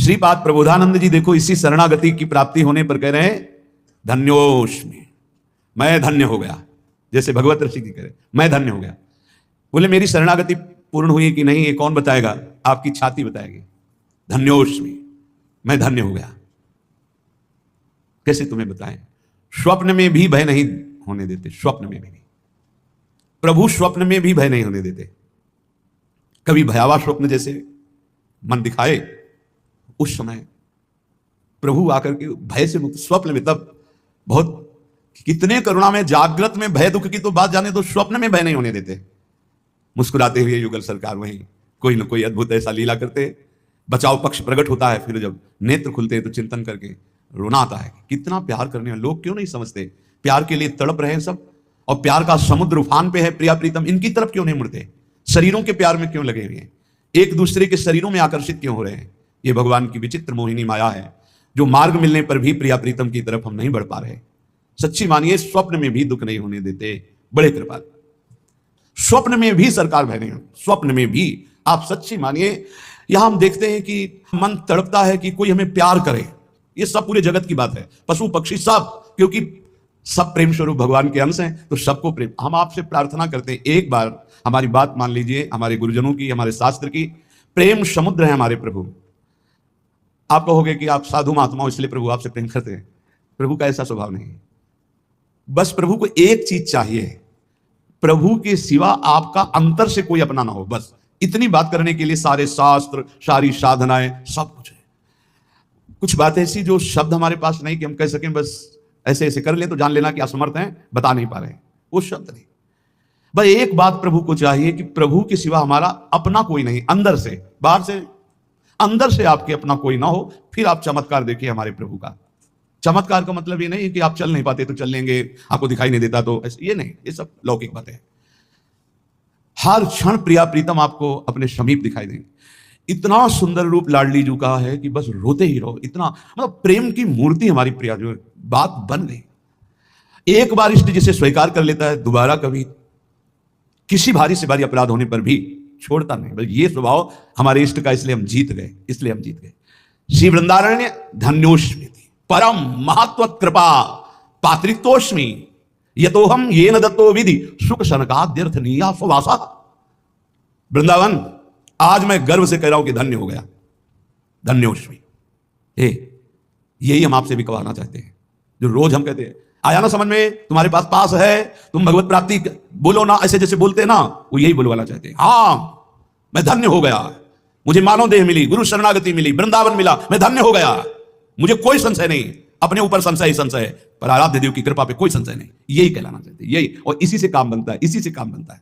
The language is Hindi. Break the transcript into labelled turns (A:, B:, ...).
A: श्रीपाद प्रबोधानंद जी देखो इसी शरणागति की प्राप्ति होने पर कह रहे हैं धन्योस्मि, मैं धन्य हो गया। जैसे भगवत ऋषि की कह रहे मैं धन्य हो गया। बोले मेरी शरणागति पूर्ण हुई कि नहीं ये कौन बताएगा? आपकी छाती बताएगी। धन्योस्मि, मैं धन्य हो गया। कैसे तुम्हें बताएं? स्वप्न में भी भय नहीं होने देते, स्वप्न में भी नहीं। प्रभु स्वप्न में भी भय नहीं होने देते। कभी भयावह स्वप्न जैसे मन दिखाए, उस समय प्रभु आकर के भय से मुक्त, स्वप्न में तब बहुत कितने करुणा में, जागृत में भय दुख की तो बात जाने दो, स्वप्न में भय नहीं होने देते। मुस्कुराते हुए युगल सरकार वहीं कोई ना कोई अद्भुत ऐसा लीला करते, बचाव पक्ष प्रकट होता है, फिर जब नेत्र खुलते हैं तो चिंतन करके रोना आता है। कितना प्यार करने वाले लोग क्यों नहीं समझते? प्यार के लिए तड़प रहे हैं सब, और प्यार का समुद्र उफान पे है प्रिया प्रीतम, इनकी तरफ क्यों नहीं मुड़ते? शरीरों के प्यार में क्यों लगे हुए हैं? एक दूसरे के शरीरों में आकर्षित क्यों हो रहे हैं? ये भगवान की विचित्र मोहिनी माया है, जो मार्ग मिलने पर भी प्रिया प्रीतम की तरफ हम नहीं बढ़ पा रहे। सच्ची मानिए स्वप्न में भी दुख नहीं होने देते, बड़े कृपा। स्वप्न में भी सरकार भय नहीं, स्वप्न में भी आप सच्ची मानिए। यहां हम देखते हैं कि मन तड़पता है कि कोई हमें प्यार करे। ये सब पूरे जगत की बात है, पशु पक्षी सब, क्योंकि सब प्रेम स्वरूप भगवान के अंश हैं, तो सबको प्रेम। हम आपसे प्रार्थना करते हैं, एक बार हमारी बात मान लीजिए, हमारे गुरुजनों की, हमारे शास्त्र की। प्रेम समुद्र है हमारे प्रभु। आप कहोगे कि आप साधु महात्मा हो इसलिए प्रभु आपसे प्रेम करते हैं। प्रभु का ऐसा स्वभाव नहीं। बस प्रभु को एक चीज चाहिए, प्रभु के सिवा आपका अंतर से कोई अपना ना हो। बस इतनी बात करने के लिए सारे शास्त्र, सारी साधनाएं, सब कुछ है। कुछ बात ऐसी जो शब्द हमारे पास नहीं कि हम कह सकें बस ऐसे ऐसे कर ले तो जान लेना कि असमर्थ हैं, बता नहीं पा रहे हैं, वो शब्द नहीं। बस एक बात प्रभु को चाहिए कि प्रभु के सिवा हमारा अपना कोई नहीं, अंदर से, बाहर से, अंदर से आपके अपना कोई ना हो। फिर आप चमत्कार देखिए हमारे प्रभु का। चमत्कार का मतलब ये नहीं है कि आप चल नहीं पाते तो चल लेंगे, आपको दिखाई नहीं देता तो ऐसे, ये नहीं, ये सब लौकिक बातें हैं। हर क्षण प्रिया प्रीतम आपको अपने समीप दिखाई देंगे। इतना सुंदर रूप लाडली जू का है कि बस रोते ही रहो। इतना मतलब प्रेम की मूर्ति हमारी प्रिया जो बात बन गई। एक बार इष्ट जिसे स्वीकार कर लेता है, दोबारा कभी किसी भारी से भारी अपराध होने पर भी छोड़ता नहीं। बस ये स्वभाव हमारे इष्ट का, इसलिए हम जीत गए, इसलिए हम जीत गए। श्री वृंदारण्य धन्योस्मि परम महत्व कृपा पात्रित्वोस्मि यतो हम ये न दत्तो विधि सुख सनकाद्यर्थनीया सुवासा। वृंदावन आज मैं गर्व से कह रहा हूं कि धन्य हो गया, धन्योस्मि। यही हम आपसे भी कहना चाहते हैं। जो रोज हम कहते हैं आया ना समझ में, तुम्हारे पास है, तुम भगवत प्राप्ति बोलो ना, ऐसे जैसे बोलते हैं ना, वो यही बोलवाना चाहते हैं। हाँ मैं धन्य हो गया, मुझे मानव देह मिली, गुरु शरणागति मिली, वृंदावन मिला, मैं धन्य हो गया। मुझे कोई संशय नहीं, अपने ऊपर संशय ही संशय है, पर आराध्य देव की कृपा पे कोई संशय नहीं। यही कहलाना चाहते हैं, यही, और इसी से काम बनता है, इसी से काम बनता है।